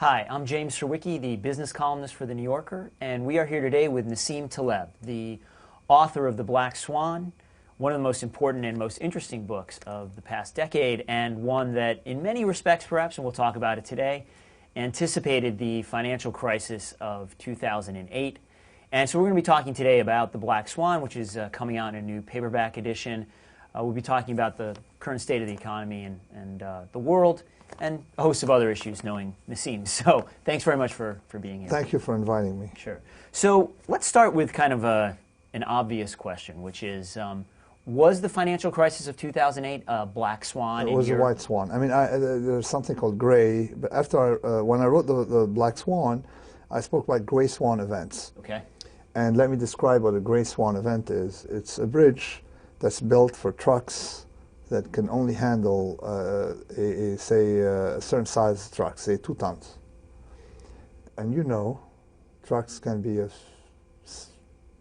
Hi, I'm James Surowiecki, the business columnist for The New Yorker, and we are here today with Nassim Taleb, the author of The Black Swan, one of the most important and most interesting books of the past decade, and one that, in many respects perhaps, and we'll talk about it today, anticipated the financial crisis of 2008. And so we're going to be talking today about The Black Swan, which is coming out in a new paperback edition. We'll be talking about the current state of the economy and the world, and a host of other issues, knowing Nassim. So thanks very much for being here. Thank you for inviting me. Sure. So let's start with kind of an obvious question, which is, was the financial crisis of 2008 a black swan? It was a white swan. I mean, there's something called gray, but after when I wrote the Black Swan, I spoke about gray swan events. Okay. And let me describe what a gray swan event is. It's a bridge that's built for trucks that can only handle, say, a certain size truck, say 2 tons. And you know, trucks can be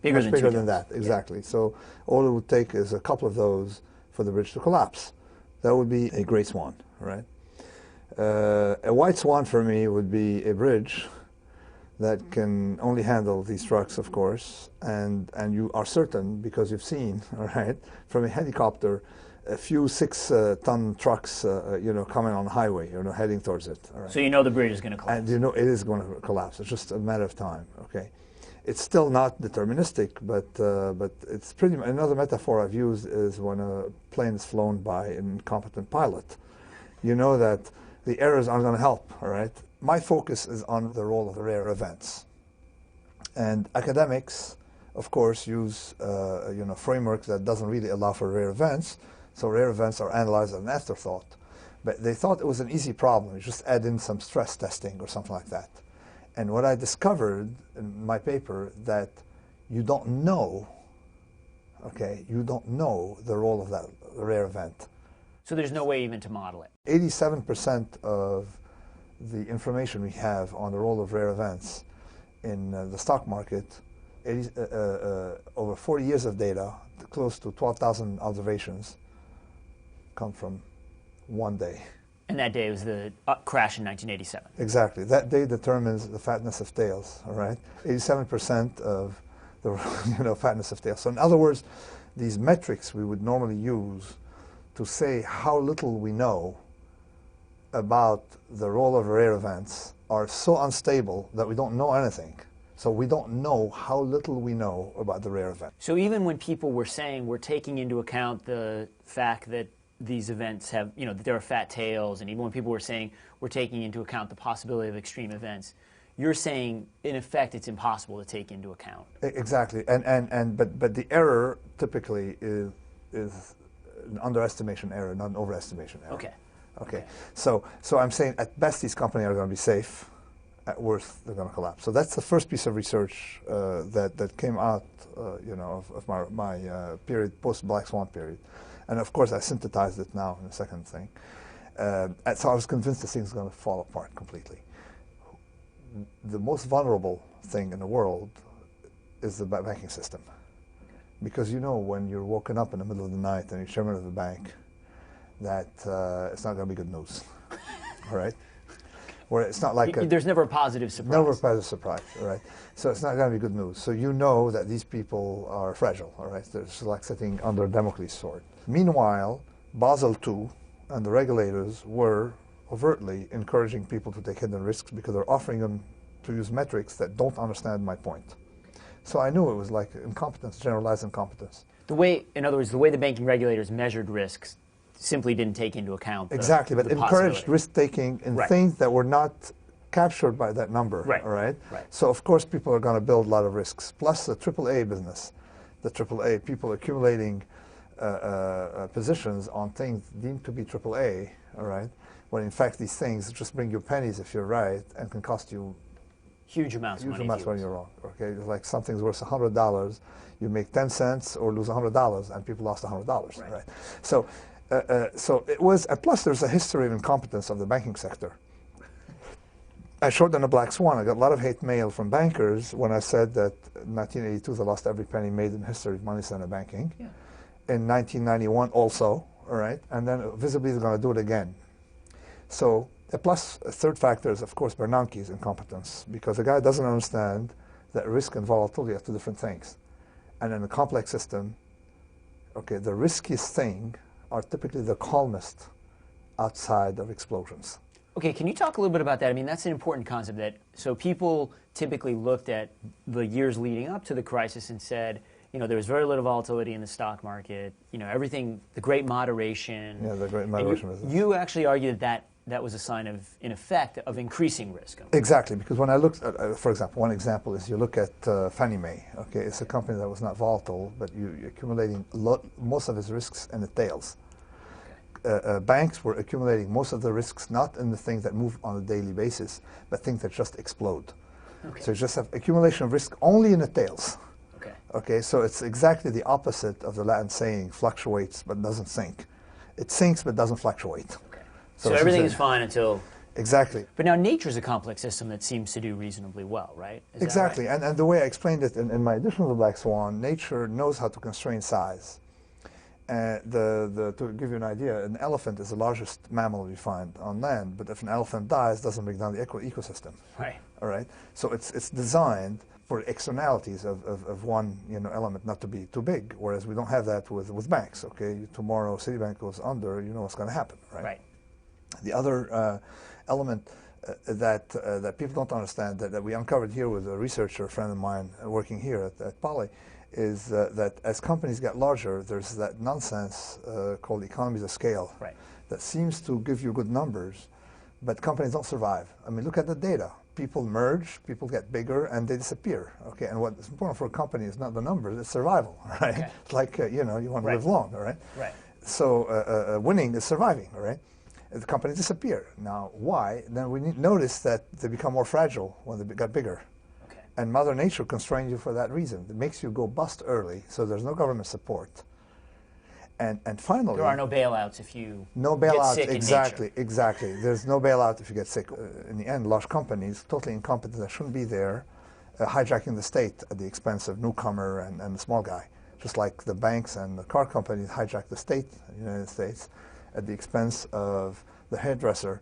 bigger than that. Exactly. Yeah. So all it would take is a couple of those for the bridge to collapse. That would be a gray swan, right? A white swan for me would be a bridge that can only handle these trucks, of course, and you are certain, because you've seen, all right, from a helicopter, a few 6-ton trucks, coming on the highway, heading towards it. All right. So you know the bridge is going to collapse. And you know it is going to collapse. It's just a matter of time. Okay, it's still not deterministic, but it's pretty. Another metaphor I've used is when a plane is flown by an incompetent pilot. You know that the errors aren't going to help. All right. My focus is on the role of the rare events, and academics, of course, use framework that doesn't really allow for rare events. So rare events are analyzed as an afterthought. But they thought it was an easy problem. You just add in some stress testing or something like that. And what I discovered in my paper, that you don't know, you don't know the role of that rare event. So there's no way even to model it. 87% of the information we have on the role of rare events in the stock market, over 40 years of data, close to 12,000 observations, come from one day. And that day was the crash in 1987. Exactly. That day determines the fatness of tails, all right? 87% of the fatness of tails. So in other words, these metrics we would normally use to say how little we know about the role of rare events are so unstable that we don't know anything. So we don't know how little we know about the rare event. So even when people were saying we're taking into account the fact that these events have, that there are fat tails, and even when people were saying we're taking into account the possibility of extreme events, you're saying, in effect, it's impossible to take into account. Exactly. But the error typically is an underestimation error, not an overestimation error. Okay. So I'm saying at best these companies are going to be safe. At worst, they're going to collapse. So that's the first piece of research that came out, of my period, post-Black Swan period. And of course, I synthesized it now in the second thing. And so I was convinced this thing's going to fall apart completely. The most vulnerable thing in the world is the banking system. Because when you're woken up in the middle of the night and you're chairman of the bank, that it's not going to be good news. All right? Where it's not like there's never a positive surprise. Never a positive surprise, all right? So it's not going to be good news. So you know that these people are fragile, all right? They're just like sitting under a Damocles sword. Meanwhile, Basel II and the regulators were overtly encouraging people to take hidden risks because they're offering them to use metrics that don't understand my point. So I knew it was like incompetence, generalized incompetence. In other words, the way the banking regulators measured risks simply didn't take into account exactly, but encouraged risk-taking in things that were not captured by that number, all right? So of course people are going to build a lot of risks, plus the AAA business, people accumulating positions on things deemed to be AAA, all right, when in fact these things just bring you pennies if you're right and can cost you huge amounts of money when you're wrong. Okay, it's like something's worth $100, you make 10 cents or lose $100, and people lost $100, right? So it was, plus there's a history of incompetence of the banking sector. I showed in The Black Swan, I got a lot of hate mail from bankers when I said that in 1982 they lost every penny made in history of money center banking. Yeah. In 1991 also, all right, and then visibly they're going to do it again. So Plus, a third factor is, of course, Bernanke's incompetence, because the guy doesn't understand that risk and volatility are two different things. And in a complex system, okay, the riskiest thing are typically the calmest outside of explosions. Okay, can you talk a little bit about that? I mean, that's an important concept. So people typically looked at the years leading up to the crisis and said, there was very little volatility in the stock market. Everything, the great moderation. Yeah, the great moderation. You actually argued that was a sign of, in effect, of increasing risk. Exactly, because when I looked at, for example, one example is you look at Fannie Mae. Okay, it's a company that was not volatile, but you're accumulating most of its risks in the tails. Banks were accumulating most of the risks not in the things that move on a daily basis, but things that just explode. Okay. So you just have accumulation of risk only in the tails. Okay, so it's exactly the opposite of the Latin saying, fluctuates but doesn't sink. It sinks but doesn't fluctuate. Okay. So everything is fine until... Exactly. But now nature is a complex system that seems to do reasonably well, right? Exactly, right? And the way I explained it in my edition of the Black Swan, nature knows how to constrain size. To give you an idea, an elephant is the largest mammal you find on land, but if an elephant dies, it doesn't break down the ecosystem. Right. All right? So it's designed for externalities of one element not to be too big, whereas we don't have that with banks. Okay, tomorrow Citibank goes under, you know what's going to happen, right? Right. The other element that people don't understand that we uncovered here with a researcher, a friend of mine working here at Poly, is that as companies get larger, there's that nonsense called economies of scale, right, that seems to give you good numbers, but companies don't survive. I mean, look at the data. People merge, people get bigger, and they disappear. Okay, and what's important for a company is not the numbers; it's survival, right? Okay. It's like you want to live long, all right? Right. So winning is surviving, all right? The companies disappear. Now, why? Then we notice that they become more fragile when they got bigger. Okay. And Mother Nature constrains you for that reason. It makes you go bust early, so there's no government support. And finally, there are no bailouts if you get sick exactly, in nature. Exactly. There's no bailout if you get sick. In the end, large companies, totally incompetent, that shouldn't be there, hijacking the state at the expense of newcomer and the small guy. Just like the banks and the car companies hijack the state in the United States at the expense of the hairdresser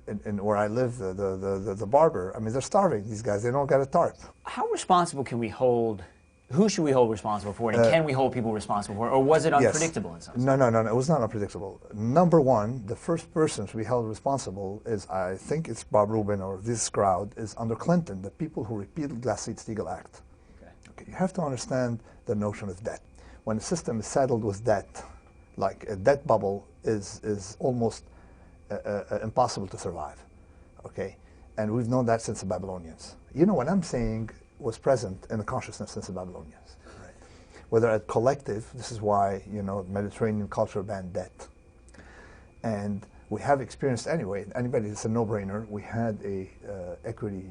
in where I live, the barber. I mean, they're starving, these guys. They don't get a tarp. How responsible can we hold? Who should we hold responsible for it, and can we hold people responsible for it, or was it unpredictable in some sense? No, it was not unpredictable. Number one, the first person to be held responsible is, I think it's Bob Rubin or this crowd, is under Clinton, the people who repealed the Glass-Steagall Act. Okay, you have to understand the notion of debt. When a system is saddled with debt, like a debt bubble is almost impossible to survive, okay? And we've known that since the Babylonians. What I'm saying was present in the consciousness since the Babylonians. Right. Whether at collective, this is why, Mediterranean culture banned debt. And we have experienced anyway, anybody, it's a no-brainer, we had a equity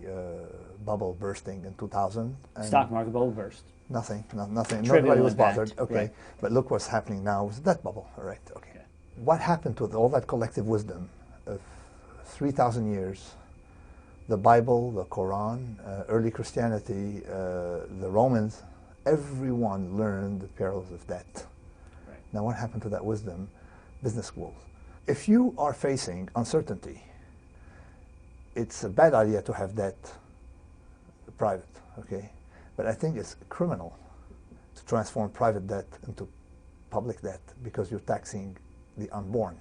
bubble bursting in 2000. And stock market bubble burst. Nothing. Nobody was bothered. Okay, right. But look what's happening now with the debt bubble. All right, okay. What happened to all that collective wisdom of 3,000 years? The Bible, the Quran, early Christianity, the Romans, everyone learned the perils of debt. Right. Now what happened to that wisdom? Business schools. If you are facing uncertainty, it's a bad idea to have debt private, okay? But I think it's criminal to transform private debt into public debt because you're taxing the unborn.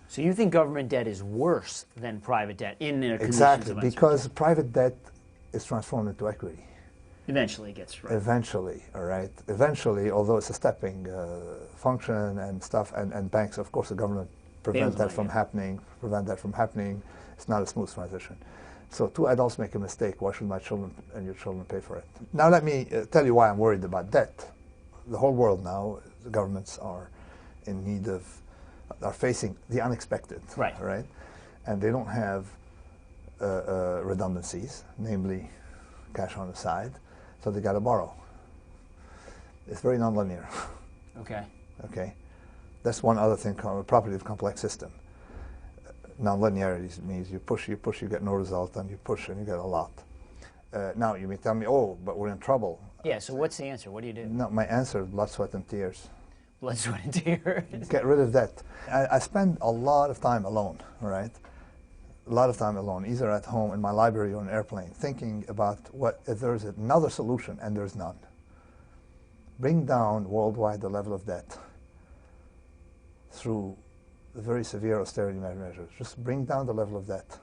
So you think government debt is worse than private debt in their conditions Exactly, of because private debt is transformed into equity. Eventually it gets right. Eventually, all right. Eventually, although it's a stepping function and stuff, and banks, of course, the government prevent that from happening. It's not a smooth transition. So two adults make a mistake. Why should my children and your children pay for it? Now let me tell you why I'm worried about debt. The whole world now, the governments are in need of, are facing the unexpected, right? And they don't have redundancies, namely cash on the side, so they got to borrow. It's very nonlinear. Okay. That's one other thing, property of complex system. Nonlinearity means you push, you get no result, and you push and you get a lot. Now you may tell me, oh, but we're in trouble. Yeah, so what's the answer? What do you do? No, my answer is blood, sweat, and tears. Blood, sweat, and tears. Get rid of that. I spend a lot of time alone, all right? a lot of time alone, either at home, in my library, or on an airplane, thinking about what if there's another solution, and there's none. Bring down worldwide the level of debt through the very severe austerity measures. Just bring down the level of debt.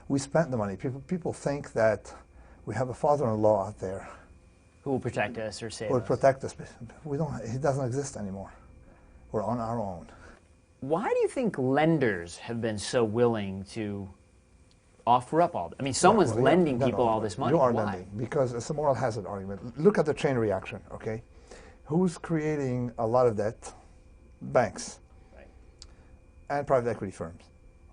We spent the money. People think that we have a father-in-law out there who will protect us or save us. Will protect us. We don't. He doesn't exist anymore. We're on our own. Why do you think lenders have been so willing to offer up all? I mean, someone's lending people all this money. You are Why? lending because it's a moral hazard argument. Look at the chain reaction. Okay, who's creating a lot of debt? Banks. Right. And private equity firms.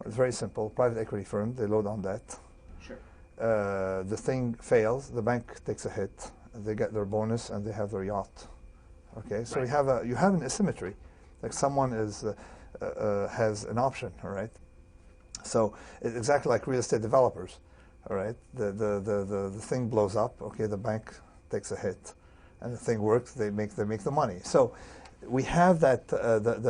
It's very simple. Private equity firms, they load on debt. Sure. The thing fails. The bank takes a hit. They get their bonus and they have their yacht. Okay, so right. you have an asymmetry, like someone has an option. All right, so it's exactly like real estate developers. All right, the thing blows up. Okay, the bank takes a hit, and the thing works. They make the money. So we have that.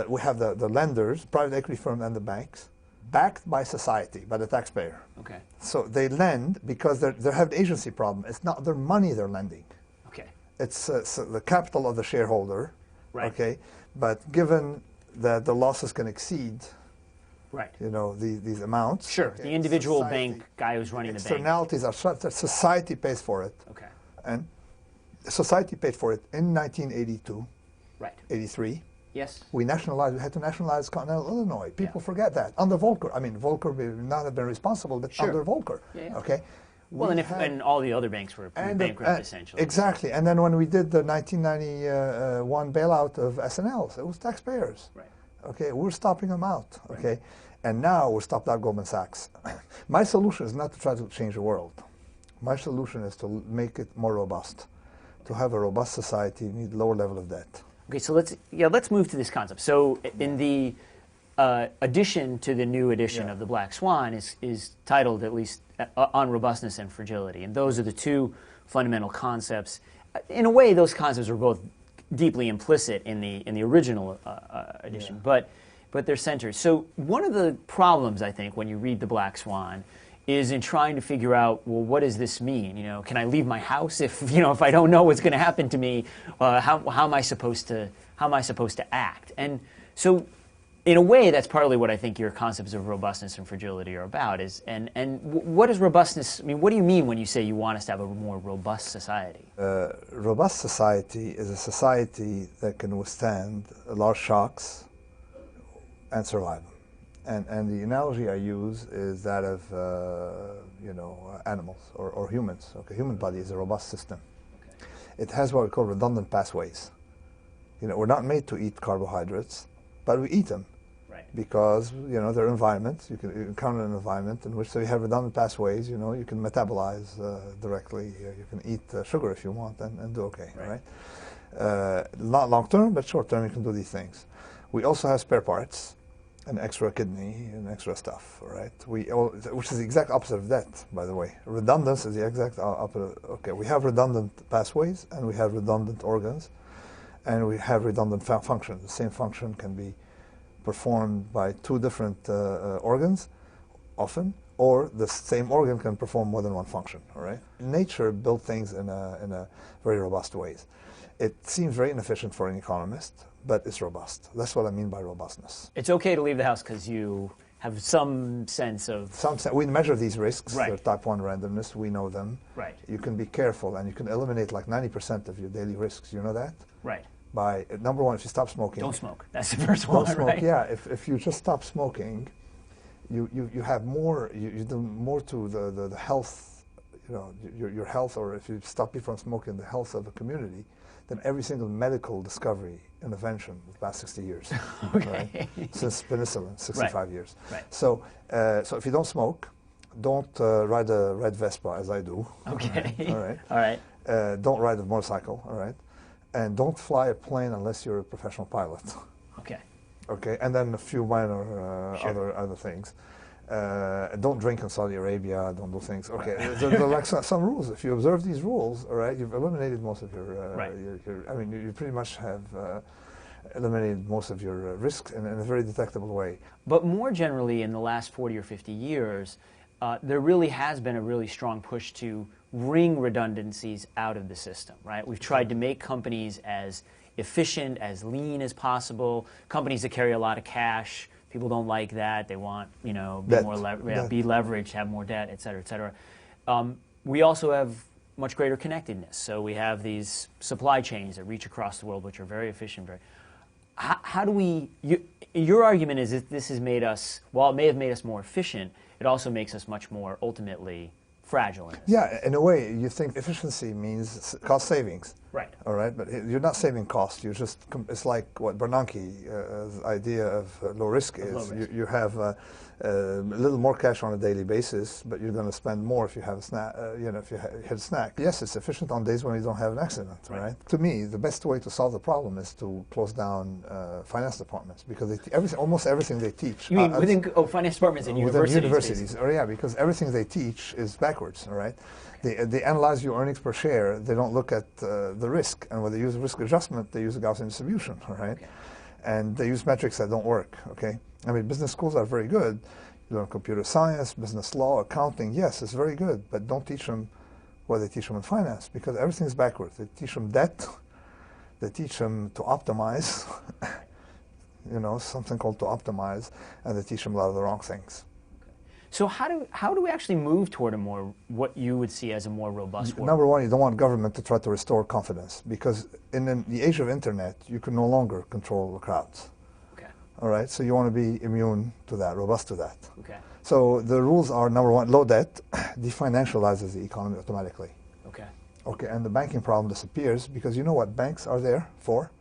We have the lenders, private equity firm, and the banks, backed by society, by the taxpayer. Okay. So they lend because they have an agency problem. It's not their money they're lending. Okay. It's the capital of the shareholder. Right. Okay. But given that the losses can exceed, right, these amounts. Sure. Okay, the individual society, bank guy who's running the bank. Externalities are such that society pays for it. Okay. And society paid for it in 1982. Right. 83. Yes. We had to nationalize Continental Illinois. People forget that. Under Volcker. I mean, Volcker may not have been responsible, but sure. under Volcker. Yeah. Okay. Well, and all the other banks were bankrupt, essentially. Exactly. And then when we did the 1991 bailout of SNLs, it was taxpayers. Right. Okay, we're stopping them out. Okay. Right. And now we're stopped out Goldman Sachs. My solution is not to try to change the world. My solution is to make it more robust. To have a robust society, you need lower level of debt. Okay, so let's move to this concept. So in the addition to the new edition of the Black Swan is titled at least on robustness and fragility, and those are the two fundamental concepts. In a way, those concepts are both deeply implicit in the original edition, but they're centered. So one of the problems, I think, when you read the Black Swan is in trying to figure out, well, what does this mean? Can I leave my house if I don't know what's going to happen to me? How am I supposed to act? And so, in a way, that's partly what I think your concepts of robustness and fragility are about. And what is robustness? I mean, what do you mean when you say you want us to have a more robust society? Robust society is a society that can withstand large shocks and survive. And the analogy I use is that of animals or humans. Okay, human body is a robust system. Okay. It has what we call redundant pathways. We're not made to eat carbohydrates, but we eat them. Right. Because they're environments. You can encounter an environment in which so you have redundant pathways. You can metabolize directly. You can eat sugar if you want and do okay. Right. Not long term, but short term you can do these things. We also have spare parts. An extra kidney and extra stuff, right? Which is the exact opposite of that, by the way. Redundance is the exact opposite. Okay, we have redundant pathways, and we have redundant organs, and we have redundant functions. The same function can be performed by two different organs, often, or the same organ can perform more than one function. All right. Nature built things in a very robust ways. It seems very inefficient for an economist, but it's robust. That's what I mean by robustness. It's okay to leave the house because you have some sense of... We measure these risks. Right. They're type 1 randomness. We know them. Right. You can be careful, and you can eliminate like 90% of your daily risks. You know that? Right. By, number one, if you stop smoking... Don't smoke. That's the first one, Don't smoke, right? yeah. If you just stop smoking, you have more... You do more to the health, your health, or if you stop people from smoking, the health of the community, than every single medical discovery and invention of the last 60 years. Okay. Right? Since penicillin, 65 years. Right. So if you don't smoke, don't ride a red Vespa as I do. Okay. All right. All right. Don't ride a motorcycle. All right. And don't fly a plane unless you're a professional pilot. Okay. Okay. And then a few minor other things. Don't drink in Saudi Arabia. Don't do things. Okay, there are like some rules. If you observe these rules, all right, you've eliminated most of your. I mean, you pretty much have eliminated most of your risks in a very detectable way. But more generally, in the last 40 or 50 years, there really has been a really strong push to wring redundancies out of the system, right? We've tried to make companies as efficient, as lean as possible. Companies that carry a lot of cash, people don't like that. They want, be leveraged, have more debt, et cetera, et cetera. We also have much greater connectedness. So we have these supply chains that reach across the world, which are very efficient. How do we, your argument is that this has made us, while it may have made us more efficient, it also makes us much more ultimately fragile. Yeah, in a way, you think efficiency means cost savings. Right. All right, but you're not saving cost. You're just, it's like what Bernanke's idea of low risk is. Low risk. You have a little more cash on a daily basis, but you're going to spend more if you have a snack. If you hit a snack. Yes, it's efficient on days when you don't have an accident. Right. To me, the best way to solve the problem is to close down finance departments, because almost everything they teach. You mean within finance departments and universities? Within universities. Oh, yeah, because everything they teach is backwards. All right. They analyze your earnings per share. They don't look at the risk, and when they use risk adjustment, they use a Gaussian distribution, all right? Okay. And they use metrics that don't work. Okay, I mean, business schools are very good. You learn computer science, business law, accounting. Yes, it's very good, but don't teach them what they teach them in finance, because everything is backwards. They teach them debt. They teach them to optimize. Something called to optimize, and they teach them a lot of the wrong things. So how do we actually move toward what you would see as a more robust world? Number one, you don't want government to try to restore confidence, because in the age of internet, you can no longer control the crowds. Okay. All right, so you want to be immune to that, robust to that. Okay. So the rules are, number one, low debt definancializes the economy automatically. Okay. Okay, and the banking problem disappears, because you know what banks are there for?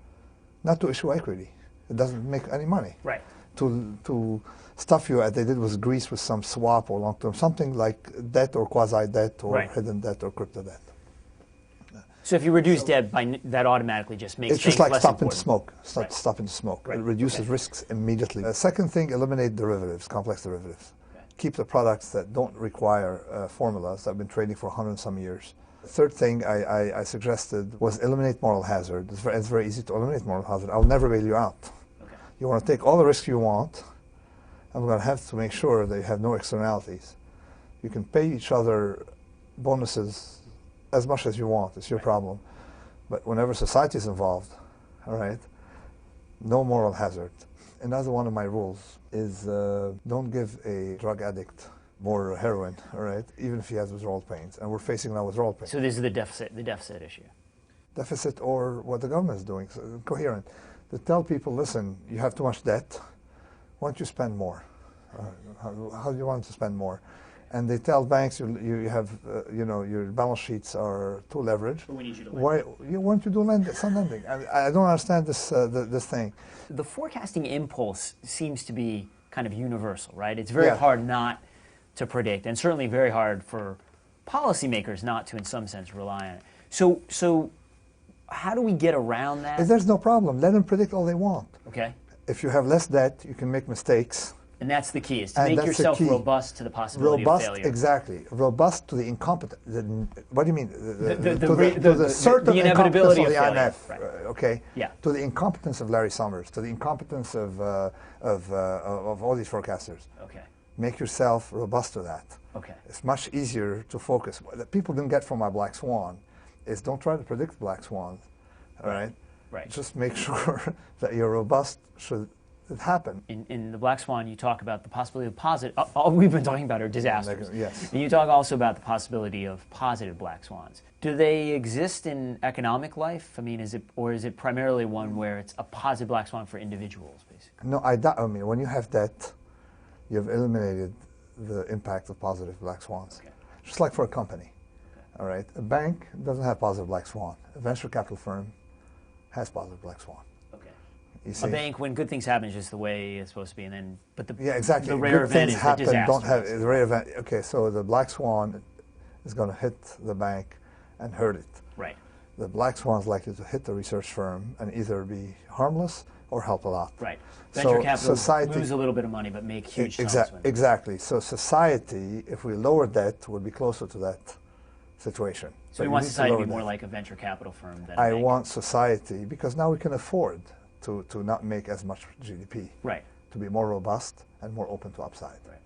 Not to issue equity. It doesn't make any money. Right. To stuff you as they did with Greece with some swap or long-term, something like debt or quasi-debt or hidden debt or crypto debt. So if you reduce debt, that automatically just makes it's just like stopping important. Smoke. Stopping the smoke. Right. It reduces risks immediately. Second thing, eliminate derivatives, complex derivatives. Okay. Keep the products that don't require formulas that have been trading for 100 and some years. Third thing I suggested was eliminate moral hazard. It's very easy to eliminate moral hazard. I'll never bail you out. Okay. You want to take all the risks you want. I'm going to have to make sure that you have no externalities. You can pay each other bonuses as much as you want. It's your problem. But whenever society is involved, all right, no moral hazard. Another one of my rules is don't give a drug addict more heroin, all right, even if he has withdrawal pains. And we're facing now withdrawal pains. So this is the deficit issue. Deficit, or what the government is doing, so coherent. To tell people, listen, you have too much debt. Why don't you spend more? How do you want to spend more? And they tell banks, you have, your balance sheets are too leveraged. But we need you to lend. Why don't you do some lending? I don't understand this thing. The forecasting impulse seems to be kind of universal, right? It's very hard not to predict, and certainly very hard for policymakers not to, in some sense, rely on it. So how do we get around that? There's no problem. Let them predict all they want. Okay. If you have less debt, you can make mistakes. And that's the key, is to make yourself robust to the possibility of failure. Exactly. Robust to the incompetent. What do you mean? The certain inevitability of the failure. IMF. Right. Okay. Yeah. To the incompetence of Larry Summers, to the incompetence of all these forecasters. Okay. Make yourself robust to that. Okay. It's much easier to focus. What people didn't get from my black swan is don't try to predict black swans. All right. Right. Just make sure that you're robust should it happen. In the Black Swan, you talk about the possibility of positive. All we've been talking about are disasters. Yes. And you talk also about the possibility of positive black swans. Do they exist in economic life? I mean, is it primarily one where it's a positive black swan for individuals, basically? No, I mean, when you have debt, you've eliminated the impact of positive black swans. Okay. Just like for a company. Okay. All right. A bank doesn't have positive black swan. A venture capital firm has positive black swan. A bank, when good things happen, is just the way it's supposed to be, and then exactly. The rare good event things is happen, the disaster. Don't have the rare event. Okay, so the black swan is going to hit the bank and hurt it. Right. The black swan is likely to hit the research firm and either be harmless or help a lot. Right. Venture capital lose a little bit of money but make huge sums. Exactly. So society, if we lower debt, would be closer to that situation. So we want society to be more like a venture capital firm than a bank. I want society, because now we can afford to not make as much GDP. Right. To be more robust and more open to upside. Right.